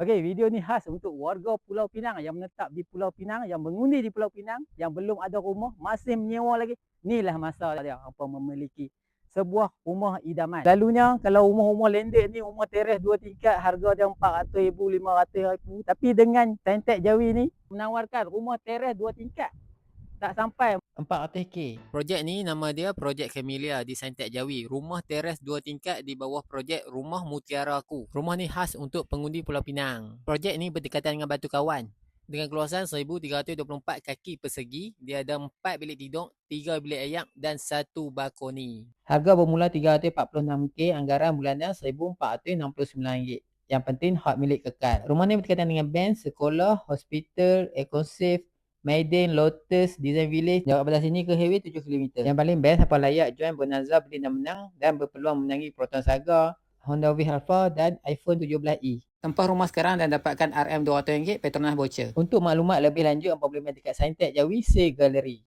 Okey, video ni khas untuk warga Pulau Pinang yang menetap di Pulau Pinang, yang mengundi di Pulau Pinang, yang belum ada rumah, masih menyewa lagi. Inilah masa dia apa memiliki sebuah rumah idaman. Selalunya kalau rumah-rumah landed ni, rumah teres 2 tingkat, harga dia 400,000, 500,000. Tapi dengan Saintek Jawi ni menawarkan rumah teres 2 tingkat tak sampai 400k. Projek ni nama dia Projek Camellia di Saintek Jawi. Rumah teres 2 tingkat di bawah projek Rumah Mutiara Ku. Rumah ni khas untuk pengundi Pulau Pinang. Projek ni berdekatan dengan Batu Kawan. Dengan keluasan 1324 kaki persegi, dia ada 4 bilik tidur, 3 bilik ayak dan 1 balkoni. Harga bermula 346k, anggaran bulannya RM1,469. Yang penting hak milik kekal. Rumah ni berdekatan dengan bank, sekolah, hospital, EcoSafe, Maiden, Lotus, Design Village. Jarak pada sini ke Highway 7 km. Yang paling best, siapa layak join Bonanza beli dan menang dan berpeluang menangi Proton Saga, Honda Wave Alpha dan iPhone 17e. Tempah rumah sekarang dan dapatkan RM200 Petronas voucher. Untuk maklumat lebih lanjut, anda boleh dekat Saintek Jawi Sea Gallery.